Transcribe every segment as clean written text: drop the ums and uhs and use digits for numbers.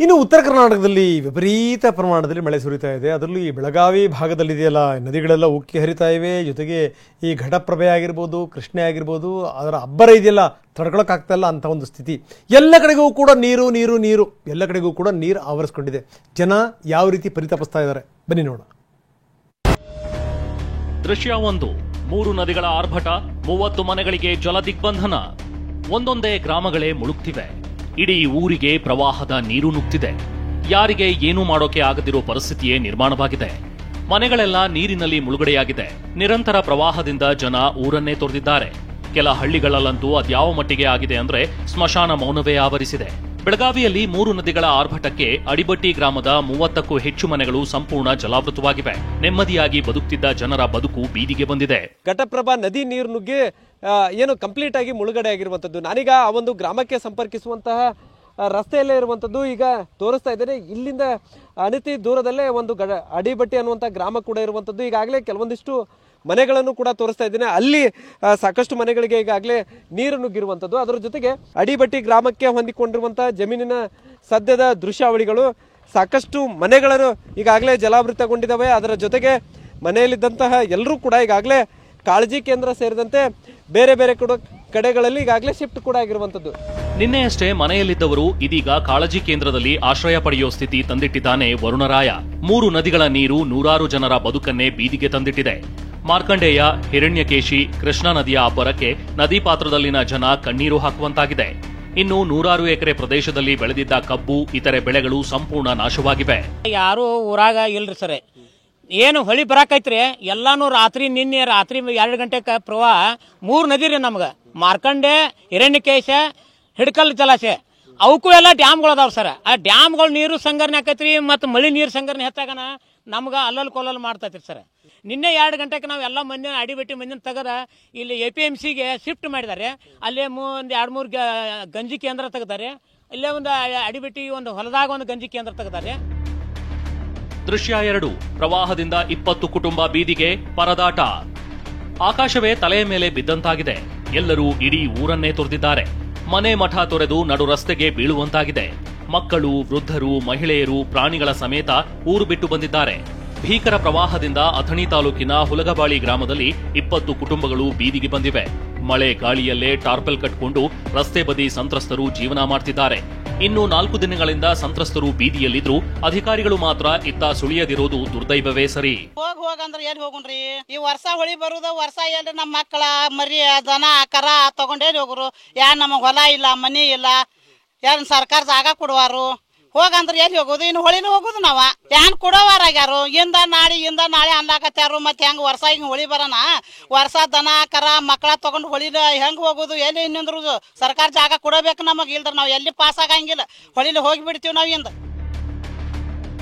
ಇನ್ನು ಉತ್ತರ ಕರ್ನಾಟಕದಲ್ಲಿ ವಿಪರೀತ ಪ್ರಮಾಣದಲ್ಲಿ ಮಳೆ ಸುರಿತಾ ಇದೆ. ಅದರಲ್ಲೂ ಈ ಬೆಳಗಾವಿ ಭಾಗದಲ್ಲಿದೆಯಲ್ಲ, ನದಿಗಳೆಲ್ಲ ಉಕ್ಕಿ ಹರಿತಾ ಇವೆ. ಜೊತೆಗೆ ಈ ಘಟಪ್ರಭೆ ಆಗಿರ್ಬೋದು, ಕೃಷ್ಣೆ ಆಗಿರ್ಬೋದು, ಅದರ ಅಬ್ಬರ ಇದೆಯಲ್ಲ, ತಡ್ಕೊಳಕ್ಕಾಗ್ತಾ ಇಲ್ಲ ಅಂತ ಒಂದು ಸ್ಥಿತಿ. ಎಲ್ಲ ಕಡೆಗೂ ಕೂಡ ನೀರು ನೀರು ನೀರು ಎಲ್ಲ ಕಡೆಗೂ ಕೂಡ ನೀರು ಆವರಿಸ್ಕೊಂಡಿದೆ. ಜನ ಯಾವ ರೀತಿ ಪರಿತಪಿಸ್ತಾ ಇದ್ದಾರೆ ಬನ್ನಿ ನೋಡೋಣ. ದೃಶ್ಯ 1. 3 ನದಿಗಳ ಆರ್ಭಟ, 30 ಮನೆಗಳಿಗೆ ಜಲ ದಿಗ್ಬಂಧನ. ಒಂದೊಂದೇ ಗ್ರಾಮಗಳೇ ಮುಳುಗ್ತಿವೆ. ಇಡೀ ಊರಿಗೆ ಪ್ರವಾಹದ ನೀರು ನುಗ್ತಿದೆ. ಯಾರಿಗೆ ಏನೂ ಮಾಡೋಕೆ ಆಗದಿರೋ ಪರಿಸ್ಥಿತಿಯೇ ನಿರ್ಮಾಣವಾಗಿದೆ. ಮನೆಗಳೆಲ್ಲ ನೀರಿನಲ್ಲಿ ಮುಳುಗಡೆಯಾಗಿದೆ. ನಿರಂತರ ಪ್ರವಾಹದಿಂದ ಜನ ಊರನ್ನೇ ತೊರೆದಿದ್ದಾರೆ. ಕೆಲ ಹಳ್ಳಿಗಳಲ್ಲಂತೂ ಅದ್ಯಾವ ಮಟ್ಟಿಗೆ ಆಗಿದೆ ಅಂದ್ರೆ ಸ್ಮಶಾನ ಮೌನವೇ ಆವರಿಸಿದೆ. ಬೆಳಗಾವಿಯಲ್ಲಿ 3 ನದಿಗಳ ಆರ್ಭಟಕ್ಕೆ ಅಡಿಬಟ್ಟಿ ಗ್ರಾಮದ 30ಕ್ಕೂ ಹೆಚ್ಚು ಮನೆಗಳು ಸಂಪೂರ್ಣ ಜಲಾವೃತವಾಗಿವೆ. ನೆಮ್ಮದಿಯಾಗಿ ಬದುಕ್ತಿದ್ದ ಜನರ ಬದುಕು ಬೀದಿಗೆ ಬಂದಿದೆ. ಘಟಪ್ರಭಾ ನದಿ ನೀರು ನುಗ್ಗಿ ಏನು ಕಂಪ್ಲೀಟ್ ಆಗಿ ಮುಳುಗಡೆ ಆಗಿರುವಂತದ್ದು. ನಾನೀಗ ಆ ಒಂದು ಗ್ರಾಮಕ್ಕೆ ಸಂಪರ್ಕಿಸುವಂತಹ ರಸ್ತೆಯಲ್ಲೇ ಇರುವಂತದ್ದು ಈಗ ತೋರಿಸ್ತಾ ಇದ್ದೇನೆ. ಇಲ್ಲಿಂದ ಅನತಿ ದೂರದಲ್ಲೇ ಒಂದು ಅಡಿಬಟ್ಟಿ ಅನ್ನುವಂಥ ಗ್ರಾಮ ಕೂಡ ಇರುವಂತದ್ದು. ಈಗಾಗಲೇ ಕೆಲವೊಂದಿಷ್ಟು ಮನೆಗಳನ್ನು ಕೂಡ ತೋರಿಸ್ತಾ ಇದ್ದೇನೆ. ಅಲ್ಲಿ ಸಾಕಷ್ಟು ಮನೆಗಳಿಗೆ ಈಗಾಗಲೇ ನೀರು ನುಗ್ಗಿರುವಂತದ್ದು. ಅದರ ಜೊತೆಗೆ ಅಡಿಬಟ್ಟಿ ಗ್ರಾಮಕ್ಕೆ ಹೊಂದಿಕೊಂಡಿರುವಂತಹ ಜಮೀನಿನ ಸದ್ಯದ ದೃಶ್ಯಾವಳಿಗಳು. ಸಾಕಷ್ಟು ಮನೆಗಳನ್ನು ಈಗಾಗಲೇ ಜಲಾವೃತಗೊಂಡಿದ್ದಾವೆ. ಅದರ ಜೊತೆಗೆ ಮನೆಯಲ್ಲಿದ್ದಂತಹ ಎಲ್ಲರೂ ಕೂಡ ಈಗಾಗಲೇ ಕಾಳಜಿ ಕೇಂದ್ರ ಸೇರಿದಂತೆ ಬೇರೆ ಬೇರೆ ಕಡೆಗಳಲ್ಲಿ ಈಗಾಗಲೇ ಶಿಫ್ಟ್ ಕೂಡ ಆಗಿರುವಂತದ್ದು. ನಿನ್ನೆಯಷ್ಟೇ ಮನೆಯಲ್ಲಿದ್ದವರು ಇದೀಗ ಕಾಳಜಿ ಕೇಂದ್ರದಲ್ಲಿ ಆಶ್ರಯ ಪಡೆಯೋ ಸ್ಥಿತಿ ತಂದಿಟ್ಟಿದ್ದಾನೆ ವರುಣರಾಯ. 3 ನದಿಗಳ ನೀರು ನೂರಾರು ಜನರ ಬದುಕನ್ನೇ ಬೀದಿಗೆ ತಂದಿಟ್ಟಿದೆ. ಮಾರ್ಕಂಡೇಯ, ಹಿರಣ್ಯಕೇಶಿ, ಕೃಷ್ಣಾ ನದಿಯ ಅಬ್ಬರಕ್ಕೆ ನದಿ ಪಾತ್ರದಲ್ಲಿನ ಜನ ಕಣ್ಣೀರು ಹಾಕುವಂತಾಗಿದೆ. ಇನ್ನು ನೂರಾರು ಎಕರೆ ಪ್ರದೇಶದಲ್ಲಿ ಬೆಳೆದಿದ್ದ ಕಬ್ಬು, ಇತರೆ ಬೆಳೆಗಳು ಸಂಪೂರ್ಣ ನಾಶವಾಗಿವೆ. ಯಾರು ಊರಾಗ ಇಲ್ರಿ ಸರ್. ಏನು ಹೊಳಿ ಬರಾಕೈತ್ರಿ, ಎಲ್ಲಾನು ನಿನ್ನೆ ರಾತ್ರಿ 2 ಗಂಟೆಗೆ ಪ್ರವಾಹ 3 ನದಿ ರೀ ನಮ್ಗೆ. ಮಾರ್ಕಂಡೆ, ಹಿರಣ್ಯಕೇಶ, ಹಿಡ್ಕಲ್ ಜಲಾಶಯ ಅವಕ್ಕೂ ಎಲ್ಲ ಡ್ಯಾಮ್ಗಳು ಅದಾವ ಸರ್. ಆ ಡ್ಯಾಮ್ಗಳು ನೀರು ಸಂಗ್ರಹಣೆ ಆಕೈತ್ರಿ. ಮತ್ತು ಮಳಿ ನೀರು ಸಂಗ್ರಹಣೆ ಹೆಚ್ಚಾಗನ ನಮ್ಗೆ ಅಲ್ಲಲ್ಲಿ ಕೊಲ್ಲಲ್ಲಿ ಮಾಡ್ತೈತ್ರಿ ಸರ್. ನಿನ್ನೆ 2 ಗಂಟೆಗೆ ನಾವು ಎಲ್ಲ ಮಂದಿನ ಅಡಿಬಟ್ಟಿ ಮಂದಿನ ತೆಗೆದ ಇಲ್ಲಿ APMCಗೆ ಶಿಫ್ಟ್ ಮಾಡಿದ್ದಾರೆ. ಅಲ್ಲೇ ಒಂದು 2-3 ಗಂಜಿ ಕೇಂದ್ರ ತೆಗೆದಾರೆ. ಇಲ್ಲೇ ಒಂದು ಅಡಿಬಟ್ಟಿ ಒಂದು ಹೊಲದಾಗ ಒಂದು ಗಂಜಿ ಕೇಂದ್ರ ತೆಗೆದಾರೆ. ದೃಶ್ಯ 2. ಪ್ರವಾಹದಿಂದ 20 ಕುಟುಂಬ ಬೀದಿಗೆ, ಪರದಾಟ. ಆಕಾಶವೇ ತಲೆಯ ಮೇಲೆ ಬಿದ್ದಂತಾಗಿದೆ. ಎಲ್ಲರೂ ಇಡೀ ಊರನ್ನೇ ತೊರೆದಿದ್ದಾರೆ. ಮನೆ ಮಠ ತೊರೆದು ನಡು ರಸ್ತೆಗೆ ಬೀಳುವಂತಾಗಿದೆ. ಮಕ್ಕಳು, ವೃದ್ಧರು, ಮಹಿಳೆಯರು, ಪ್ರಾಣಿಗಳ ಸಮೇತ ಊರು ಬಿಟ್ಟು ಬಂದಿದ್ದಾರೆ. ಭೀಕರ ಪ್ರವಾಹದಿಂದ ಅಥಣಿ ತಾಲೂಕಿನ ಹುಲಗಬಾಳಿ ಗ್ರಾಮದಲ್ಲಿ 20 ಕುಟುಂಬಗಳು ಬೀದಿಗೆ ಬಂದಿವೆ. ಮಳೆ ಗಾಳಿಯಲ್ಲೇ ಟಾರ್ಪಲ್ ಕಟ್ಟಿಕೊಂಡು ರಸ್ತೆ ಬದಿ ಸಂತ್ರಸ್ತರು ಜೀವನ ಮಾಡ್ತಿದ್ದಾರೆ. ಇನ್ನು 4 ದಿನಗಳಿಂದ ಸಂತ್ರಸ್ತರು ಬೀದಿಯಲ್ಲಿದ್ರು ಅಧಿಕಾರಿಗಳು ಮಾತ್ರ ಇತ್ತ ಸುಳಿಯದಿರೋದು ದುರ್ದೈವವೇ ಸರಿ. ಹೋಗಂದ್ರೆ ಎಲ್ಲಿ ಹೋಗುಣ್ರಿ? ಈ ವರ್ಷ ಹೊಳಿ ಬರುದ ವರ್ಷ ಎಲ್ಲಿ ನಮ್ಮ ಮಕ್ಕಳ ಮರಿ ದನ ಕರ ತಗೊಂಡೇಲಿ ಹೋಗ್ರು. ನಮಗ್ ಹೊಲ ಇಲ್ಲ, ಮನಿ ಇಲ್ಲ, ಸರ್ಕಾರ ಜಾಗ ಕೊಡುವಾರು. ಹೋಗಂದ್ರೆ ಎಲ್ಲಿ ಹೋಗುದು? ಇನ್ನು ಹೊಳಿನ ಹೋಗುದು ನಾವ ಕೊಡೋವಾರಾಗ್ಯಾರು. ಇಂದ ನಾಳೆ ಅನ್ಲಾಕತ್ಯಾರು. ಮತ್ತೆ ಹೆಂಗ್ ವರ್ಷ ಹಿಂಗ್ ಹೊಳಿ ಬರೋಣ? ವರ್ಷ ದನ ಕರ ಮಕ್ಕಳ ತಗೊಂಡು ಹೊಳಿದ ಹೆಂಗ್ ಹೋಗುದು? ಎಲ್ಲಿ ನಿಂದ್ರುದು? ಸರ್ಕಾರ ಜಾಗ ಕೊಡಬೇಕು ನಮಗ್. ಇಲ್ದ್ರ ನಾವ್ ಎಲ್ಲಿ ಪಾಸ್ ಆಗಂಗಿಲ್ಲ. ಹೊಳಿಲಿ ಹೋಗಿ ಬಿಡ್ತೀವಿ ನಾವ್ ಇಂದ.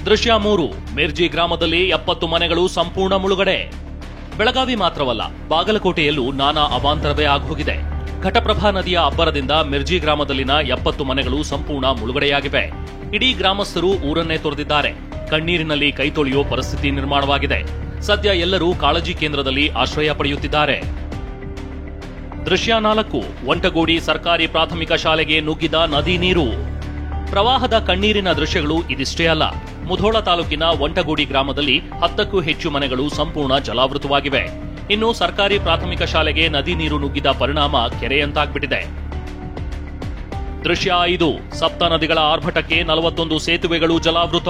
ದೃಶ್ಯ 3. ಮಿರ್ಜಿ ಗ್ರಾಮದಲ್ಲಿ 70 ಮನೆಗಳು ಸಂಪೂರ್ಣ ಮುಳುಗಡೆ. ಬೆಳಗಾವಿ ಮಾತ್ರವಲ್ಲ, ಬಾಗಲಕೋಟೆಯಲ್ಲೂ ನಾನಾ ಅವಾಂತರವೇ ಆಗೋಗಿದೆ. ಘಟಪ್ರಭಾ ನದಿಯ ಅಬ್ಬರದಿಂದ ಮಿರ್ಜಿ ಗ್ರಾಮದಲ್ಲಿನ 70 ಮನೆಗಳು ಸಂಪೂರ್ಣ ಮುಳುಗಡೆಯಾಗಿವೆ. ಇಡೀ ಗ್ರಾಮಸ್ಥರು ಊರನ್ನೇ ತೊರೆದಿದ್ದಾರೆ. ಕಣ್ಣೀರಿನಲ್ಲಿ ಕೈ ತೊಳೆಯೋ ಪರಿಸ್ಥಿತಿ ನಿರ್ಮಾಣವಾಗಿದೆ. ಸದ್ಯ ಎಲ್ಲರೂ ಕಾಳಜಿ ಕೇಂದ್ರದಲ್ಲಿ ಆಶ್ರಯ ಪಡೆಯುತ್ತಿದ್ದಾರೆ. ದೃಶ್ಯ 4. ಒಂಟಗೋಡಿ ಸರ್ಕಾರಿ ಪ್ರಾಥಮಿಕ ಶಾಲೆಗೆ ನುಗ್ಗಿದ ನದಿ ನೀರು. ಪ್ರವಾಹದ ಕಣ್ಣೀರಿನ ದೃಶ್ಯಗಳು ಇದಿಷ್ಟೇ ಅಲ್ಲ. ಮುಧೋಳ ತಾಲೂಕಿನ ಒಂಟಗೋಡಿ ಗ್ರಾಮದಲ್ಲಿ 10ಕ್ಕೂ ಹೆಚ್ಚು ಮನೆಗಳು ಸಂಪೂರ್ಣ ಜಲಾವೃತವಾಗಿವೆ. ಇನ್ನು ಸರ್ಕಾರಿ ಪ್ರಾಥಮಿಕ ಶಾಲೆಗೆ ನದಿ ನೀರು ನುಗ್ಗಿದ ಪರಿಣಾಮ ಕೆರೆಯಂತಾಗ್ಬಿಟ್ಟಿದೆ. ದೃಶ್ಯ 5. ಸಪ್ತ ನದಿಗಳ ಆರ್ಭಟಕ್ಕೆ 41 ಸೇತುವೆಗಳು ಜಲಾವೃತ.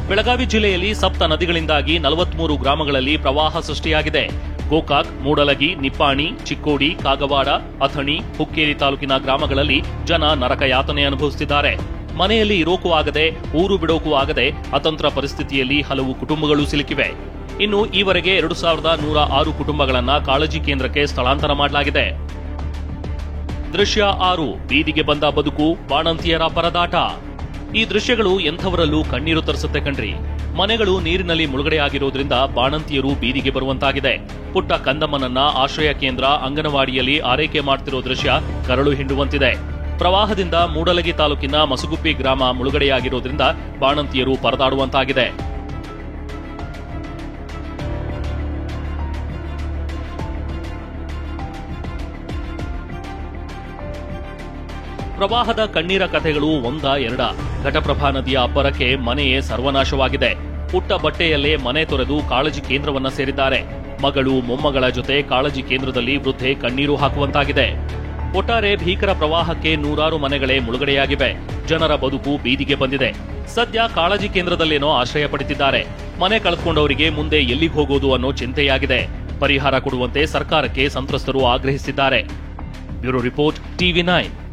ಬೆಳಗಾವಿ ಜಿಲ್ಲೆಯಲ್ಲಿ ಸಪ್ತ ನದಿಗಳಿಂದಾಗಿ 43 ಗ್ರಾಮಗಳಲ್ಲಿ ಪ್ರವಾಹ ಸೃಷ್ಟಿಯಾಗಿದೆ. ಗೋಕಾಕ್, ಮೂಡಲಗಿ, ನಿಪ್ಪಾಣಿ, ಚಿಕ್ಕೋಡಿ, ಕಾಗವಾಡ, ಅಥಣಿ, ಹುಕ್ಕೇರಿ ತಾಲೂಕಿನ ಗ್ರಾಮಗಳಲ್ಲಿ ಜನ ನರಕ ಯಾತನೆ ಅನುಭವಿಸುತ್ತಿದ್ದಾರೆ. ಮನೆಯಲ್ಲಿ ಇರೋಕೂ ಆಗದೆ, ಊರು ಬಿಡೋಕೂ ಆಗದೆ ಅತಂತ್ರ ಪರಿಸ್ಥಿತಿಯಲ್ಲಿ ಹಲವು ಕುಟುಂಬಗಳು ಸಿಲುಕಿವೆ. ಇನ್ನು ಈವರೆಗೆ 2106 ಕುಟುಂಬಗಳನ್ನ ಕಾಳಜಿ ಕೇಂದ್ರಕ್ಕೆ ಸ್ಥಳಾಂತರ ಮಾಡಲಾಗಿದೆ. ದೃಶ್ಯ 6. ಬೀದಿಗೆ ಬಂದ ಬದುಕು, ಬಾಣಂತಿಯರ ಪರದಾಟ. ಈ ದೃಶ್ಯಗಳು ಎಂಥವರಲ್ಲೂ ಕಣ್ಣೀರು ತರಿಸುತ್ತೆ ಕಣ್ರಿ. ಮನೆಗಳು ನೀರಿನಲ್ಲಿ ಮುಳುಗಡೆಯಾಗಿರೋದ್ರಿಂದ ಬಾಣಂತಿಯರು ಬೀದಿಗೆ ಬರುವಂತಾಗಿದೆ. ಪುಟ್ಟ ಕಂದಮ್ಮನನ್ನ ಆಶ್ರಯ ಕೇಂದ್ರ, ಅಂಗನವಾಡಿಯಲ್ಲಿ ಆರೈಕೆ ಮಾಡ್ತಿರೋ ದೃಶ್ಯ ಕರಳು ಹಿಂಡುವಂತಿದೆ. ಪ್ರವಾಹದಿಂದ ಮೂಡಲಗಿ ತಾಲೂಕಿನ ಮಸಗುಪ್ಪಿ ಗ್ರಾಮ ಮುಳುಗಡೆಯಾಗಿರೋದ್ರಿಂದ ಬಾಣಂತಿಯರು ಪರದಾಡುವಂತಾಗಿದೆ. ಪ್ರವಾಹದ ಕಣ್ಣೀರ ಕಥೆಗಳು ಒಂದ ಎರಡ. ಘಟಪ್ರಭಾ ನದಿಯ ಅಬ್ಬರಕ್ಕೆ ಮನೆಯೇ ಸರ್ವನಾಶವಾಗಿದೆ. ಪುಟ್ಟ ಬಟ್ಟೆಯಲ್ಲೇ ಮನೆ ತೊರೆದು ಕಾಳಜಿ ಕೇಂದ್ರವನ್ನ ಸೇರಿದ್ದಾರೆ. ಮಗಳು ಮೊಮ್ಮಗಳ ಜೊತೆ ಕಾಳಜಿ ಕೇಂದ್ರದಲ್ಲಿ ವೃದ್ಧೆ ಕಣ್ಣೀರು ಹಾಕುವಂತಾಗಿದೆ. ಒಟ್ಟಾರೆ ಭೀಕರ ಪ್ರವಾಹಕ್ಕೆ ನೂರಾರು ಮನೆಗಳೇ ಮುಳುಗಡೆಯಾಗಿವೆ. ಜನರ ಬದುಕು ಬೀದಿಗೆ ಬಂದಿದೆ. ಸದ್ಯ ಕಾಳಜಿ ಕೇಂದ್ರದಲ್ಲೇನೋ ಆಶ್ರಯ ಪಡೆದಿದ್ದಾರೆ. ಮನೆ ಕಳೆದುಕೊಂಡವರಿಗೆ ಮುಂದೆ ಎಲ್ಲಿಗೆ ಹೋಗೋದು ಅನ್ನೋ ಚಿಂತೆಯಾಗಿದೆ. ಪರಿಹಾರ ಕೊಡುವಂತೆ ಸರ್ಕಾರಕ್ಕೆ ಸಂತ್ರಸ್ತರು ಆಗ್ರಹಿಸಿದ್ದಾರೆ. Bureau report, TV9.